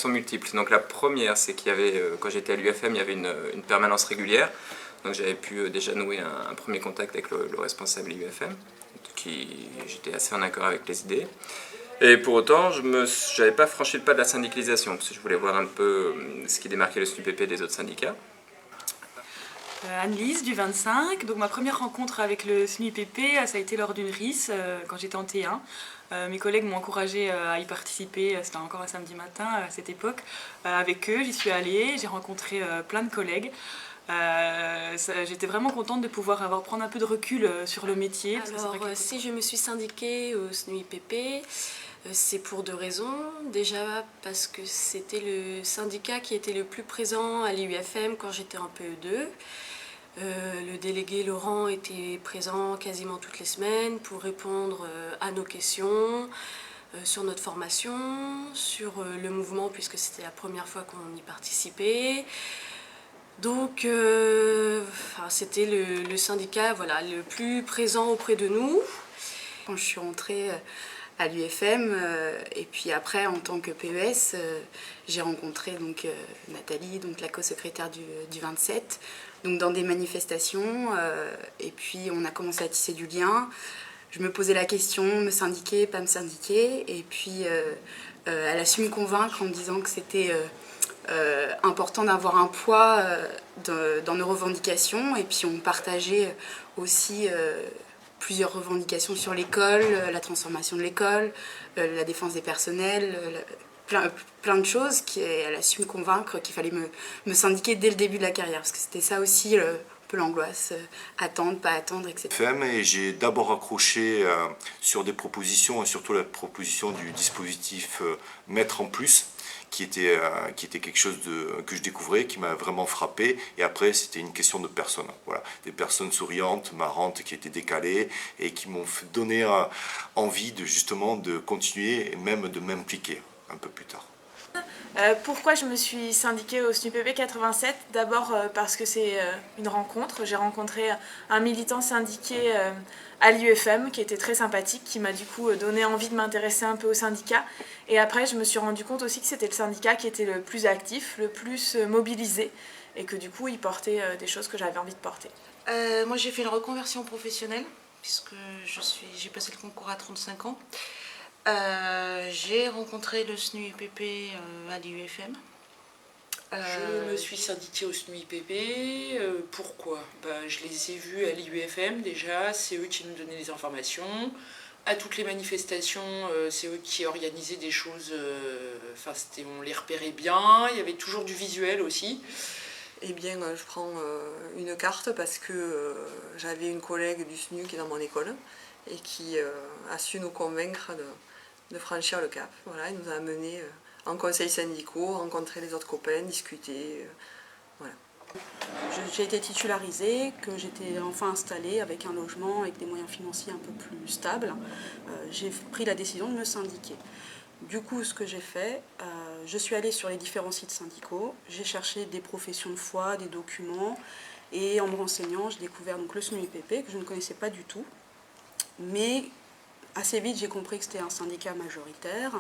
sont multiples. Donc la première, c'est qu'il y avait, quand j'étais à l'UFM, il y avait une permanence régulière. Donc j'avais pu déjà nouer un premier contact avec le responsable de l'UFM, j'étais assez en accord avec les idées. Et pour autant, je n'avais pas franchi le pas de la syndicalisation, parce que je voulais voir un peu ce qui démarquait le SNUPP des autres syndicats. Anne-Lise du 25, donc ma première rencontre avec le SNUIPP, ça a été lors d'une RIS quand j'étais en T1. Mes collègues m'ont encouragé à y participer, c'était encore un samedi matin à cette époque. Avec eux, j'y suis allée, j'ai rencontré plein de collègues. J'étais vraiment contente de pouvoir prendre un peu de recul sur le métier. Alors, si je me suis syndiquée au SNUIPP, c'est pour deux raisons. Déjà parce que c'était le syndicat qui était le plus présent à l'IUFM quand j'étais en PE2. Le délégué Laurent était présent quasiment toutes les semaines pour répondre à nos questions sur notre formation, sur le mouvement puisque c'était la première fois qu'on y participait. Donc c'était le syndicat le plus présent auprès de nous. Quand je suis rentrée à l'UFM et puis après en tant que PES, j'ai rencontré donc Nathalie, donc la co-secrétaire du 27, donc dans des manifestations et puis on a commencé à tisser du lien. Je me posais la question, me syndiquer, pas me syndiquer, et puis elle a su me convaincre en me disant que c'était important d'avoir un poids dans nos revendications, et puis on partageait aussi plusieurs revendications sur l'école, la transformation de l'école, la défense des personnels, plein de choses. Elle a su me convaincre qu'il fallait me syndiquer dès le début de la carrière, parce que c'était ça aussi un peu l'angoisse, attendre, pas attendre, etc. Et j'ai d'abord accroché sur des propositions, et surtout la proposition du dispositif Mettre en Plus, qui était quelque chose que je découvrais, qui m'a vraiment frappé. Et après, c'était une question de personnes. Voilà. Des personnes souriantes, marrantes, qui étaient décalées et qui m'ont donné envie justement de continuer et même de m'impliquer un peu plus tard. Pourquoi je me suis syndiquée au SNUPP 87? D'abord parce que c'est une rencontre. J'ai rencontré un militant syndiqué à l'IUFM qui était très sympathique, qui m'a du coup donné envie de m'intéresser un peu au syndicat. Et après, je me suis rendu compte aussi que c'était le syndicat qui était le plus actif, le plus mobilisé, et que du coup, il portait des choses que j'avais envie de porter. Moi, j'ai fait une reconversion professionnelle, puisque j'ai passé le concours à 35 ans. J'ai rencontré le SNUIPP à l'IUFM. Je me suis syndiquée au SNUIPP. Pourquoi? Je les ai vus à l'IUFM déjà, c'est eux qui nous donnaient les informations. À toutes les manifestations, c'est eux qui organisaient des choses, on les repérait bien, il y avait toujours du visuel aussi. Eh bien, je prends une carte parce que j'avais une collègue du SNU qui est dans mon école et qui a su nous convaincre de franchir le cap. Voilà, il nous a amenés en conseil syndicaux, rencontrer les autres copains, discuter. Voilà. J'ai été titularisée, que j'étais enfin installée avec un logement, avec des moyens financiers un peu plus stables. J'ai pris la décision de me syndiquer. Du coup, ce que j'ai fait, je suis allée sur les différents sites syndicaux, j'ai cherché des professions de foi, des documents, et en me renseignant, j'ai découvert donc le SNUIPP, que je ne connaissais pas du tout, mais assez vite, j'ai compris que c'était un syndicat majoritaire,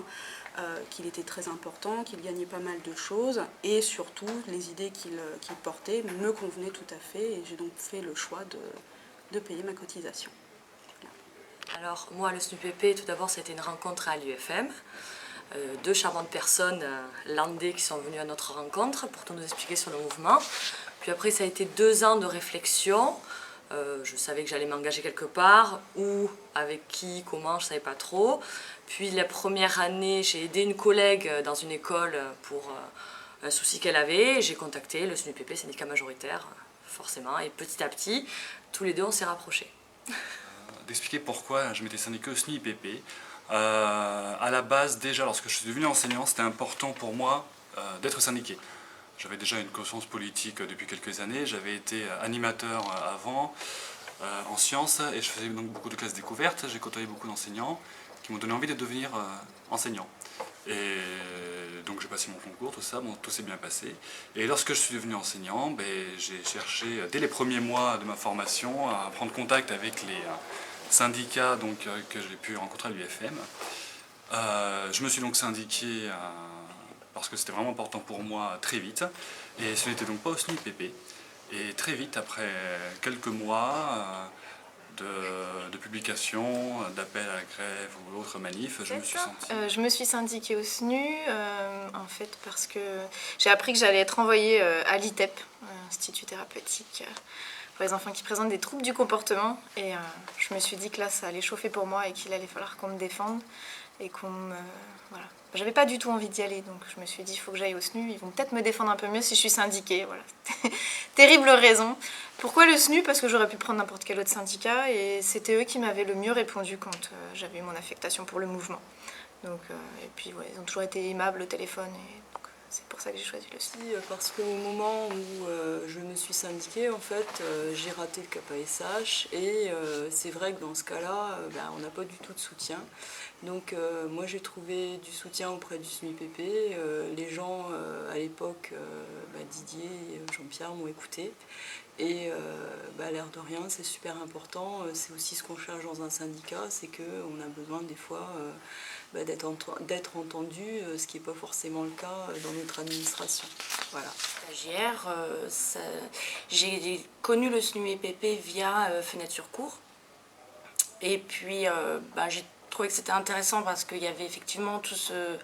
qu'il était très important, qu'il gagnait pas mal de choses, et surtout, les idées qu'il portait me convenaient tout à fait, et j'ai donc fait le choix de payer ma cotisation. Voilà. Alors, moi, le SNUPP, tout d'abord, c'était une rencontre à l'UFM. Deux charmantes personnes landais qui sont venues à notre rencontre pour tout nous expliquer sur le mouvement. Puis après, ça a été 2 ans de réflexion. Je savais que j'allais m'engager quelque part, où, avec qui, comment, je ne savais pas trop. Puis la première année, j'ai aidé une collègue dans une école pour un souci qu'elle avait. J'ai contacté le SNUPP, syndicat majoritaire, forcément. Et petit à petit, tous les deux, on s'est rapprochés. D'expliquer pourquoi je m'étais syndiqué au SNUIPP. À la base, déjà, lorsque je suis devenu enseignant, c'était important pour moi d'être syndiqué. J'avais déjà une conscience politique depuis quelques années, j'avais été animateur avant en sciences et je faisais donc beaucoup de classes découvertes, j'ai côtoyé beaucoup d'enseignants qui m'ont donné envie de devenir enseignant. Et donc j'ai passé mon concours, tout ça, bon, tout s'est bien passé. Et lorsque je suis devenu enseignant, j'ai cherché dès les premiers mois de ma formation à prendre contact avec les syndicats que j'ai pu rencontrer à l'UFM. Je me suis donc syndiqué parce que c'était vraiment important pour moi très vite. Et ce n'était donc pas au SNUIPP. Et très vite, après quelques mois de publication, d'appel à la grève ou autres manifs, je me suis sentie... Je me suis syndiquée au SNU, en fait, parce que j'ai appris que j'allais être envoyée à l'ITEP, Institut thérapeutique pour les enfants qui présentent des troubles du comportement. Et je me suis dit que là, ça allait chauffer pour moi et qu'il allait falloir qu'on me défende et qu'on me... Voilà. J'avais pas du tout envie d'y aller, donc je me suis dit, il faut que j'aille au SNU. Ils vont peut-être me défendre un peu mieux si je suis syndiquée. Voilà. Terrible raison. Pourquoi le SNU? Parce que j'aurais pu prendre n'importe quel autre syndicat et c'était eux qui m'avaient le mieux répondu quand j'avais eu mon affectation pour le mouvement. Donc, et puis, ouais, ils ont toujours été aimables au téléphone et donc, c'est pour ça que j'ai choisi le SNU. Parce qu'au moment où je me suis syndiquée, en fait, j'ai raté le CAPASH et c'est vrai que dans ce cas-là, on n'a pas du tout de soutien. Donc moi j'ai trouvé du soutien auprès du SNUIPP. Les gens à l'époque, Didier et Jean-Pierre m'ont écouté. Et à l'air de rien, c'est super important. C'est aussi ce qu'on cherche dans un syndicat, c'est qu'on a besoin des fois d'être entendu, ce qui n'est pas forcément le cas dans notre administration. Voilà. Stagiaire, j'ai connu le SNUIPP via Fenêtre sur Cours. Et puis j'ai trouvé que c'était intéressant parce qu'il y avait effectivement tout ce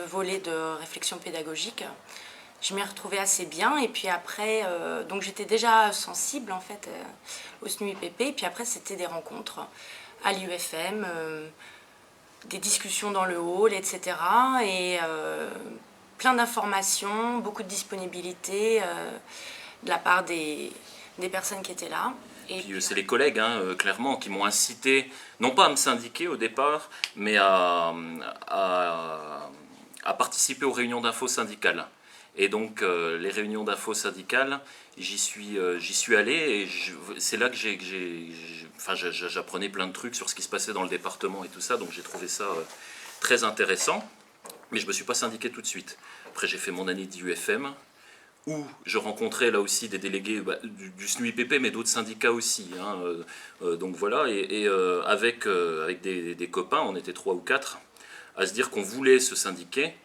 volet de réflexion pédagogique. Je m'y retrouvais assez bien et puis après, donc j'étais déjà sensible en fait au SNUIPP et puis après c'était des rencontres à l'UFM, des discussions dans le hall, etc. Et plein d'informations, beaucoup de disponibilité de la part des personnes qui étaient là. Et puis c'est les collègues, clairement, qui m'ont incité, non pas à me syndiquer au départ, mais à participer aux réunions d'infos syndicales. Et donc les réunions d'infos syndicales, j'y suis allé et c'est là que j'apprenais plein de trucs sur ce qui se passait dans le département et tout ça, donc j'ai trouvé ça très intéressant, mais je ne me suis pas syndiqué tout de suite. Après j'ai fait mon année d'UFM, où je rencontrais là aussi des délégués du SNUIPP, mais d'autres syndicats aussi. Donc voilà, et avec des copains, on était 3 ou 4, à se dire qu'on voulait se syndiquer,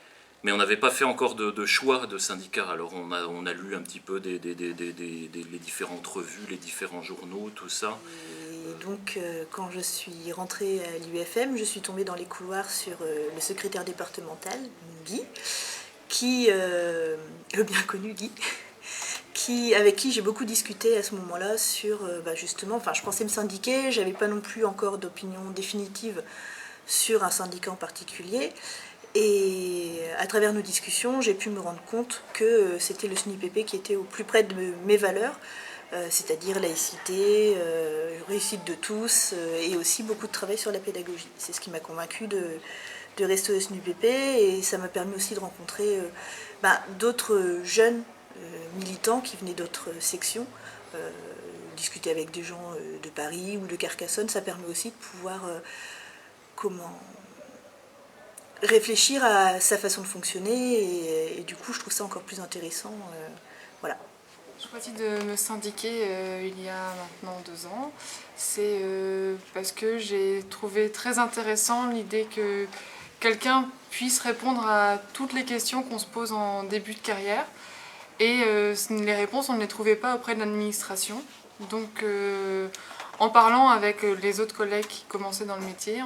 mais on n'avait pas fait encore de choix de syndicats. Alors on a lu un petit peu les différentes revues, les différents journaux, tout ça. Et donc quand je suis rentrée à l'UFM, je suis tombée dans les couloirs sur le secrétaire départemental, Guy, le bien connu Guy, avec qui j'ai beaucoup discuté à ce moment-là sur justement, je pensais me syndiquer, j'avais pas non plus encore d'opinion définitive sur un syndicat en particulier. Et à travers nos discussions, j'ai pu me rendre compte que c'était le SNUIPP qui était au plus près de mes valeurs, c'est-à-dire laïcité, réussite de tous, et aussi beaucoup de travail sur la pédagogie. C'est ce qui m'a convaincue de rester au SNUIPP, et ça m'a permis aussi de rencontrer d'autres jeunes militants qui venaient d'autres sections, discuter avec des gens de Paris ou de Carcassonne. Ça permet aussi de pouvoir réfléchir à sa façon de fonctionner, et du coup je trouve ça encore plus intéressant. Voilà. J'ai choisi de me syndiquer il y a maintenant 2 ans. C'est parce que j'ai trouvé très intéressant l'idée que quelqu'un puisse répondre à toutes les questions qu'on se pose en début de carrière. Et les réponses, on ne les trouvait pas auprès de l'administration. Donc en parlant avec les autres collègues qui commençaient dans le métier,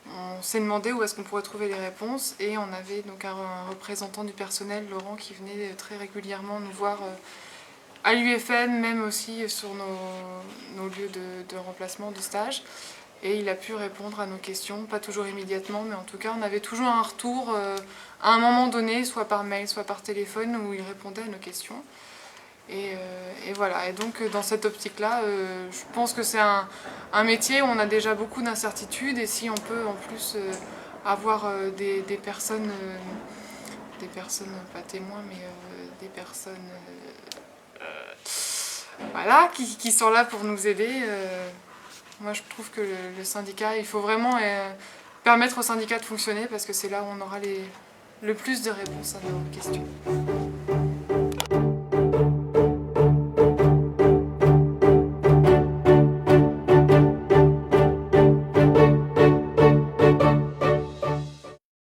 on s'est demandé où est-ce qu'on pourrait trouver les réponses, et on avait donc un représentant du personnel, Laurent, qui venait très régulièrement nous voir à l'UFM, même aussi sur nos lieux de remplacement, de stage. Et il a pu répondre à nos questions, pas toujours immédiatement, mais en tout cas on avait toujours un retour à un moment donné, soit par mail, soit par téléphone, où il répondait à nos questions. Et voilà, et donc dans cette optique-là, je pense que c'est un métier où on a déjà beaucoup d'incertitudes, et si on peut en plus avoir des personnes, pas témoins, mais des personnes voilà, qui sont là pour nous aider, moi je trouve que le syndicat, il faut vraiment permettre au syndicat de fonctionner, parce que c'est là où on aura le plus de réponses à nos questions.